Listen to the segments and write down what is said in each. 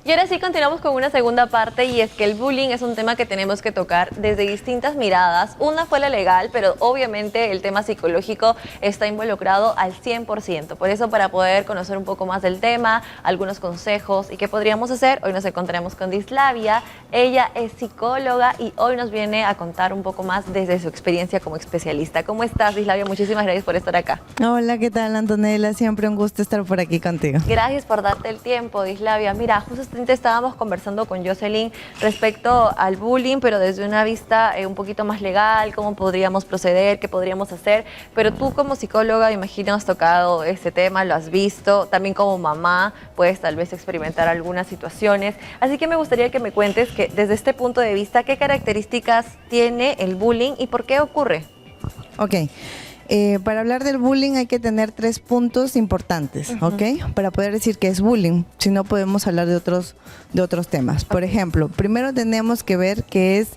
Y ahora sí continuamos con una segunda parte y es que el bullying es un tema que tenemos que tocar desde distintas miradas. Una fue la legal, pero obviamente el tema psicológico está involucrado al 100%. Por eso, para poder conocer un poco más del tema, algunos consejos y qué podríamos hacer, hoy nos encontraremos con Dislavia. Ella es psicóloga y hoy nos viene a contar un poco más desde su experiencia como especialista. ¿Cómo estás, Dislavia? Muchísimas gracias por estar acá. Hola, ¿qué tal, Antonella? Siempre un gusto estar por aquí contigo. Gracias por darte el tiempo, Dislavia. Mira, justamente estábamos conversando con Jocelyn respecto al bullying, pero desde una vista un poquito más legal, cómo podríamos proceder, qué podríamos hacer. Pero tú como psicóloga, imagino, has tocado este tema, lo has visto. También como mamá puedes tal vez experimentar algunas situaciones. Así que me gustaría que me cuentes que desde este punto de vista, ¿qué características tiene el bullying y por qué ocurre? Ok. Para hablar del bullying hay que tener 3 puntos importantes, ¿ok? Para poder decir que es bullying, si no podemos hablar de otros temas. Por ejemplo, primero tenemos que ver qué es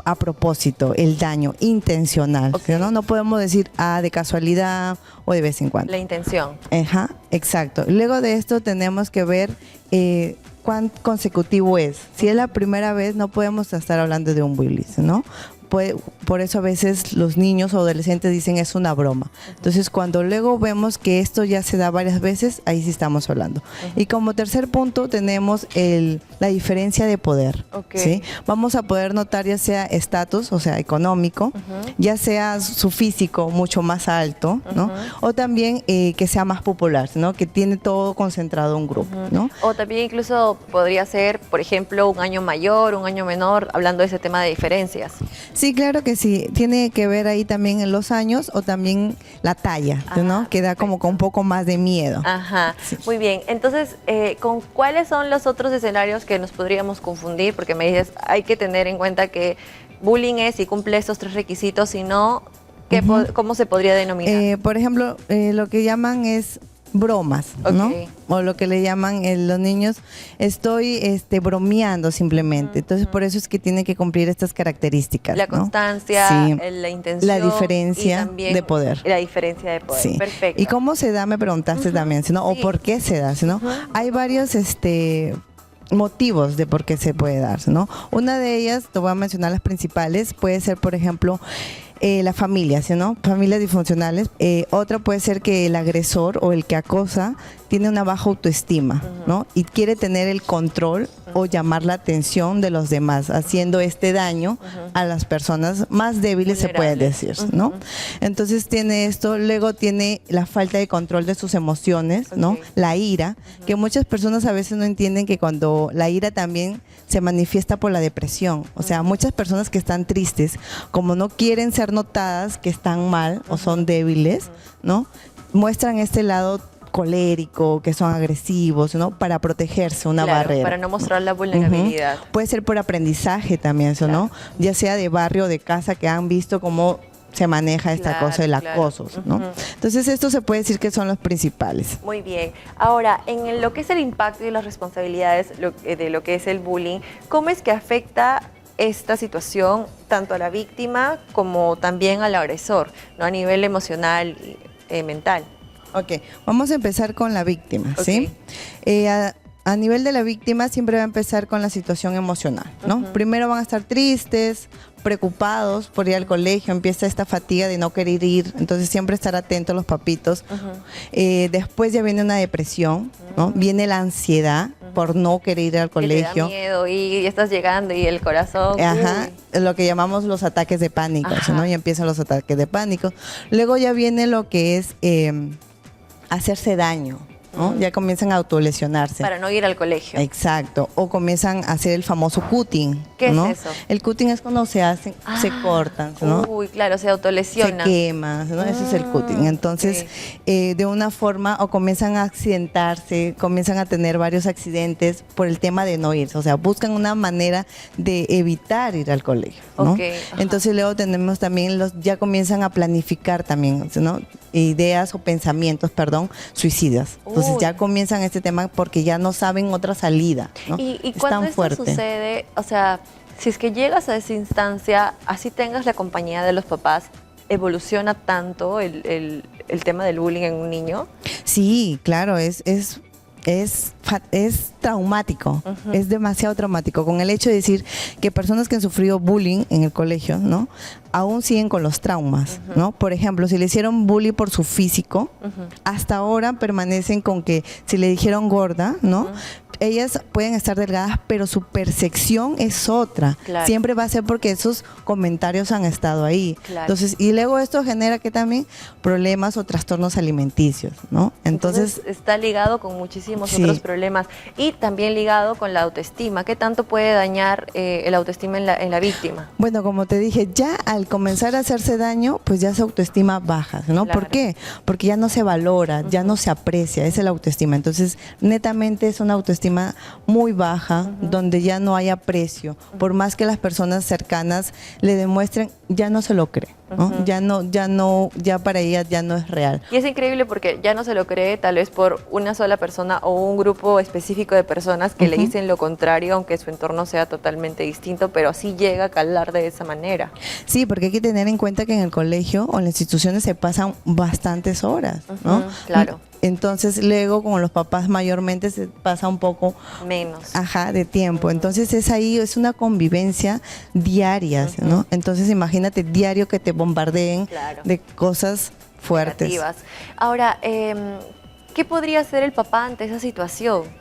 a propósito, el daño intencional, ¿no? No podemos decir de casualidad o de vez en cuando. La intención. Ajá, exacto. Luego de esto tenemos que ver cuán consecutivo es. Si es la primera vez, no podemos estar hablando de un bullying, ¿no? Por eso a veces los niños o adolescentes dicen es una broma. Entonces cuando luego vemos que esto ya se da varias veces, ahí sí estamos hablando. Y como tercer punto tenemos la diferencia de poder. ¿Sí? Vamos a poder notar ya sea estatus, o sea económico, ya sea su físico mucho más alto, ¿no? O también que sea más popular, ¿no? Que tiene todo concentrado en un grupo, ¿no? O también incluso podría ser, por ejemplo, un año mayor, un año menor, hablando de ese tema de diferencias. Sí, claro que sí. Tiene que ver ahí también en los años o también la talla, ¿no? Que da como con un poco más de miedo. Ajá, sí. Muy bien. Entonces, ¿con cuáles son los otros escenarios que nos podríamos confundir? Porque me dices, hay que tener en cuenta que bullying es si cumple estos 3 requisitos, si no, ¿cómo se podría denominar? Por ejemplo, lo que llaman es bromas, ¿no? O lo que le llaman los niños, estoy bromeando simplemente. Entonces, por eso es que tiene que cumplir estas características. La constancia, sí. La intención. La diferencia de poder. La diferencia de poder, sí. Perfecto. ¿Y cómo se da? Me preguntaste también, ¿no? O por qué se da, ¿no? Hay varios motivos de por qué se puede dar, ¿no? Una de ellas, te voy a mencionar las principales, puede ser, por ejemplo, la familia, ¿sí, no? Familias disfuncionales. Otra puede ser que el agresor o el que acosa tiene una baja autoestima, ¿no? Y quiere tener el control o llamar la atención de los demás, haciendo este daño a las personas más débiles, se puede decir, ¿no? Entonces tiene esto, luego tiene la falta de control de sus emociones, ¿no? La ira, que muchas personas a veces no entienden que cuando la ira también se manifiesta por la depresión. O sea, muchas personas que están tristes, como no quieren ser notadas que están mal o son débiles, ¿no? Muestran este lado colérico, que son agresivos, ¿no? Para protegerse, una barrera. Para no mostrar la vulnerabilidad. Puede ser por aprendizaje también, eso, ¿no? Ya sea de barrio o de casa, que han visto cómo se maneja esta cosa del acoso, ¿no? Entonces esto se puede decir que son los principales. Muy bien. Ahora, en lo que es el impacto y las responsabilidades de lo que es el bullying, ¿cómo es que afecta esta situación tanto a la víctima como también al agresor, ¿no? A nivel emocional y mental? Ok, vamos a empezar con la víctima, ¿sí? A nivel de la víctima siempre va a empezar con la situación emocional, ¿no? Primero van a estar tristes, preocupados por ir al colegio, empieza esta fatiga de no querer ir, entonces siempre estar atentos a los papitos. Después ya viene una depresión, ¿no? Viene la ansiedad por no querer ir al colegio. Te da miedo y estás llegando y el corazón. Ajá, lo que llamamos los ataques de pánico, ¿no? Y empiezan los ataques de pánico. Luego ya viene lo que es hacerse daño, ¿no? Ya comienzan a autolesionarse. Para no ir al colegio. Exacto. O comienzan a hacer el famoso cutting. ¿Qué ¿no? es eso? El cutting es cuando se hacen, se cortan, ¿no? Uy, claro, se autolesionan. Se queman, ¿no? Eso es el cutting. Entonces, de una forma, o comienzan a accidentarse, comienzan a tener varios accidentes por el tema de no irse. O sea, buscan una manera de evitar ir al colegio, ¿no? Entonces, luego tenemos también ya comienzan a planificar también, ¿no? Ideas o pensamientos, suicidas. Entonces ya comienzan este tema porque ya no saben otra salida, ¿no? Y cuando esto sucede, o sea, si es que llegas a esa instancia, así tengas la compañía de los papás, ¿evoluciona tanto el tema del bullying en un niño? Sí, claro, es traumático, es demasiado traumático, con el hecho de decir que personas que han sufrido bullying en el colegio, ¿no? Aún siguen con los traumas, ¿no? Por ejemplo, si le hicieron bullying por su físico, hasta ahora permanecen con que si le dijeron gorda, ¿no? Ellas pueden estar delgadas, pero su percepción es otra. Claro. Siempre va a ser porque esos comentarios han estado ahí. Claro. Entonces, y luego esto genera que también problemas o trastornos alimenticios, ¿no? Entonces está ligado con muchísimos sí. otros problemas y también ligado con la autoestima. ¿Qué tanto puede dañar el autoestima en la víctima? Bueno, como te dije, ya al comenzar a hacerse daño, pues ya su autoestima baja, ¿no? Claro. ¿Por qué? Porque ya no se valora, ya no se aprecia, esa es la autoestima. Entonces, netamente es una autoestima muy baja, donde ya no hay aprecio. Por más que las personas cercanas le demuestren, ya no se lo cree, ¿no? Ya para ella ya no es real. Y es increíble porque ya no se lo cree tal vez por una sola persona o un grupo específico de personas que le dicen lo contrario, aunque su entorno sea totalmente distinto, pero así llega a calar de esa manera. Sí, porque hay que tener en cuenta que en el colegio o en las instituciones se pasan bastantes horas, ¿no? Claro. Entonces luego con los papás mayormente se pasa un poco menos de tiempo. Entonces es una convivencia diaria, ¿no? Entonces imagínate diario que te bombardeen de cosas fuertes. Negativas. Ahora, ¿qué podría hacer el papá ante esa situación?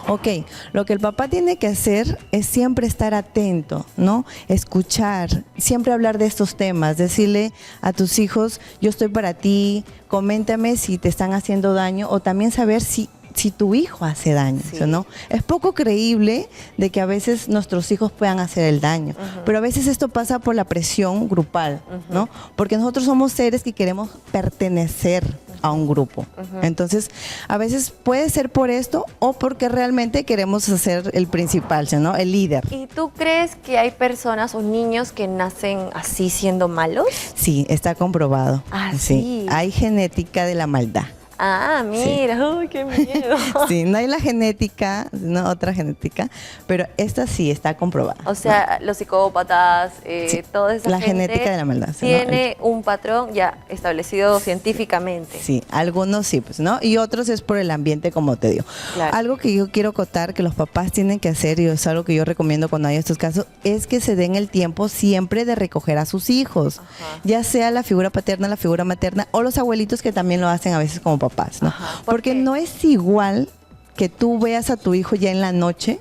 Ok, lo que el papá tiene que hacer es siempre estar atento, ¿no? Escuchar, siempre hablar de estos temas, decirle a tus hijos, yo estoy para ti, coméntame si te están haciendo daño, o también saber si tu hijo hace daño, ¿no? Es poco creíble de que a veces nuestros hijos puedan hacer el daño, pero a veces esto pasa por la presión grupal, ¿no? Porque nosotros somos seres que queremos pertenecer a un grupo. Entonces, a veces puede ser por esto o porque realmente queremos ser el principal, ¿no? El líder. ¿Y tú crees que hay personas o niños que nacen así siendo malos? Sí, está comprobado. Ah, sí. Hay genética de la maldad. Ah, mira, sí. Uy, qué miedo. Sí, no hay la genética, no otra genética, pero esta sí está comprobada. O sea, los psicópatas, sí, toda esa la gente genética de la maldad. Tiene un patrón ya establecido científicamente. Sí, algunos sí, pues, ¿no? Y otros es por el ambiente, como te digo. Claro. Algo que yo quiero acotar que los papás tienen que hacer, y es algo que yo recomiendo cuando hay estos casos, es que se den el tiempo siempre de recoger a sus hijos, ya sea la figura paterna, la figura materna o los abuelitos que también lo hacen a veces como papás, ¿no? Porque no es igual que tú veas a tu hijo ya en la noche,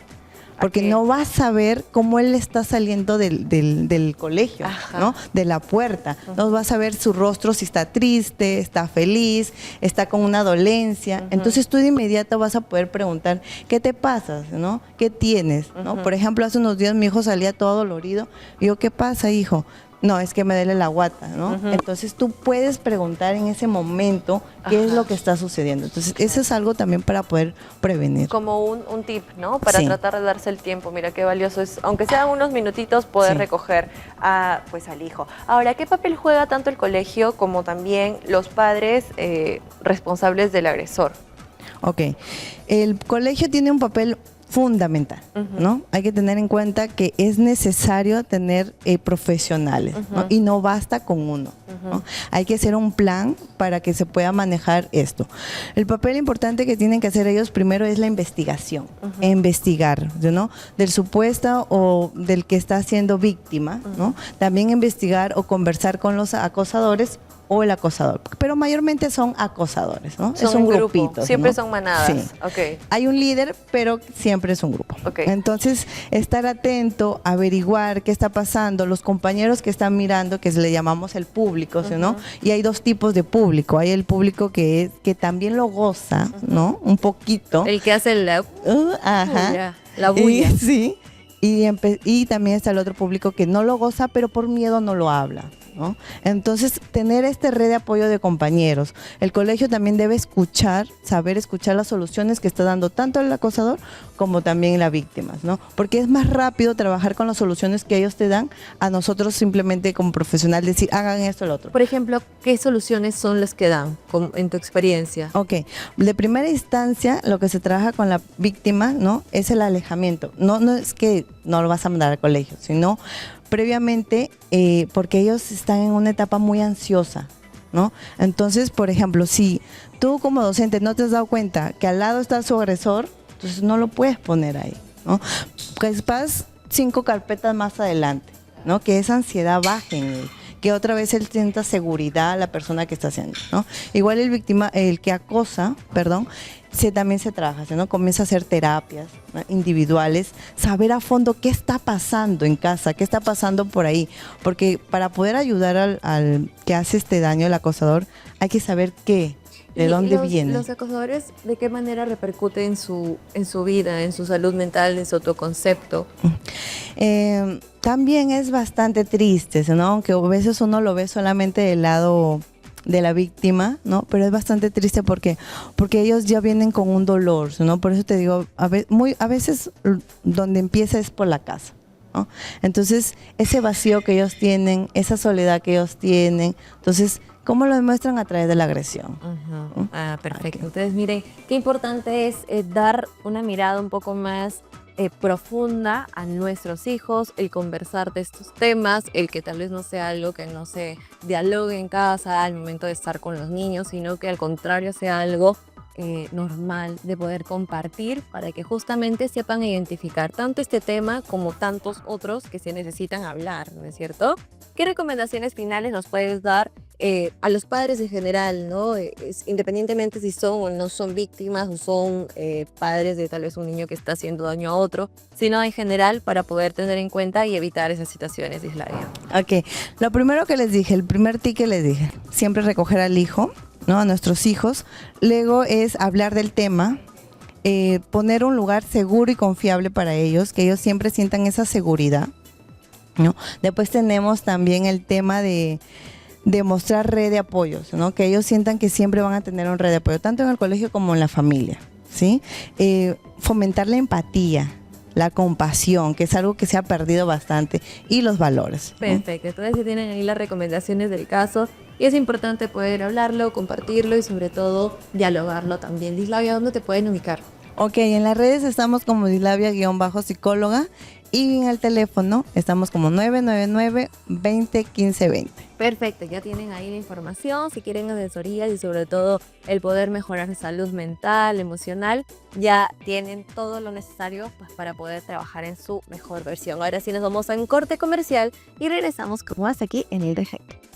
porque no vas a ver cómo él está saliendo del colegio, ¿no? De la puerta. No vas a ver su rostro si está triste, está feliz, está con una dolencia. Entonces tú de inmediato vas a poder preguntar, ¿qué te pasa? ¿No? ¿Qué tienes? ¿No? Por ejemplo, hace unos días mi hijo salía todo dolorido. Y yo, ¿qué pasa, hijo? No, es que me duele la guata, ¿no? Entonces tú puedes preguntar en ese momento qué es lo que está sucediendo. Entonces eso es algo también para poder prevenir. Como un tip, ¿no? Para tratar de darse el tiempo. Mira qué valioso es, aunque sean unos minutitos, poder recoger pues al hijo. Ahora, ¿qué papel juega tanto el colegio como también los padres responsables del agresor? Ok, el colegio tiene un papel fundamental, ¿no? Hay que tener en cuenta que es necesario tener profesionales, ¿no? Y no basta con uno, ¿no? Hay que hacer un plan para que se pueda manejar esto. El papel importante que tienen que hacer ellos primero es la investigación, investigar, ¿no? Del supuesto o del que está siendo víctima, ¿no? También investigar o conversar con los acosadores o el acosador, pero mayormente son acosadores, ¿no? Son es un grupo, grupito, siempre ¿no? son manadas. Sí. Okay. Hay un líder, pero siempre es un grupo. Entonces, estar atento, averiguar qué está pasando, los compañeros que están mirando, que le llamamos el público, ¿no? Y hay dos tipos de público. Hay el público que también lo goza, ¿no? Un poquito. El que hace la la bulla. Sí. Y también está el otro público que no lo goza, pero por miedo no lo habla, ¿no? Entonces, tener esta red de apoyo de compañeros. El colegio también debe saber escuchar las soluciones que está dando tanto el acosador como también las víctimas, ¿no? Porque es más rápido trabajar con las soluciones que ellos te dan a nosotros simplemente como profesional decir, hagan esto o lo otro. Por ejemplo, ¿qué soluciones son las que dan en tu experiencia? Ok, de primera instancia lo que se trabaja con la víctima, ¿no? Es el alejamiento. No es que no lo vas a mandar al colegio, sino previamente porque ellos están en una etapa muy ansiosa, ¿no? Entonces, por ejemplo, si tú como docente no te has dado cuenta que al lado está su agresor, entonces no lo puedes poner ahí, ¿no? Pues vas 5 carpetas más adelante, ¿no? Que esa ansiedad baje en él, que otra vez él sienta seguridad la persona que está haciendo, ¿no? Igual el que acosa, perdón, también se trabaja, ¿no? Comienza a hacer terapias, ¿no?, individuales, saber a fondo qué está pasando en casa, qué está pasando por ahí, porque para poder ayudar al que hace este daño, el acosador, hay que saber qué, de dónde viene. ¿Los acosadores de qué manera repercuten en su vida, en su salud mental, en su autoconcepto? También es bastante triste, ¿no? Aunque a veces uno lo ve solamente del lado de la víctima, ¿no? Pero es bastante triste porque ellos ya vienen con un dolor, ¿no? Por eso te digo, a veces donde empieza es por la casa, ¿no? Entonces, ese vacío que ellos tienen, esa soledad que ellos tienen, entonces, ¿cómo lo demuestran? A través de la agresión. Ajá. Ah, perfecto. Entonces, miren, qué importante es dar una mirada un poco más profunda a nuestros hijos, el conversar de estos temas, el que tal vez no sea algo que no se dialogue en casa al momento de estar con los niños, sino que al contrario sea algo normal de poder compartir para que justamente sepan identificar tanto este tema como tantos otros que se necesitan hablar, ¿no es cierto? ¿Qué recomendaciones finales nos puedes dar a los padres en general, ¿no? Independientemente si son o no son víctimas o son padres de tal vez un niño que está haciendo daño a otro, sino en general para poder tener en cuenta y evitar esas situaciones, Islaria? Ok, lo primero que les dije, el primer tip que les dije, siempre recoger al hijo, ¿no? A nuestros hijos. Luego es hablar del tema, poner un lugar seguro y confiable para ellos, que ellos siempre sientan esa seguridad, ¿no? Después tenemos también el tema de mostrar red de apoyos, ¿no? Que ellos sientan que siempre van a tener una red de apoyo, tanto en el colegio como en la familia, ¿sí? Fomentar la empatía, la compasión, que es algo que se ha perdido bastante, y los valores, ¿no? Perfecto, entonces ya tienen ahí las recomendaciones del caso y es importante poder hablarlo, compartirlo y sobre todo dialogarlo también. Dislavia, ¿dónde te pueden ubicar? Ok, en las redes estamos como Dislavia_psicóloga y en el teléfono estamos como 999-201520. Perfecto, ya tienen ahí la información, si quieren asesorías y sobre todo el poder mejorar su salud mental, emocional, ya tienen todo lo necesario pues, para poder trabajar en su mejor versión. Ahora sí nos vamos a un corte comercial y regresamos con más aquí en El Defecto.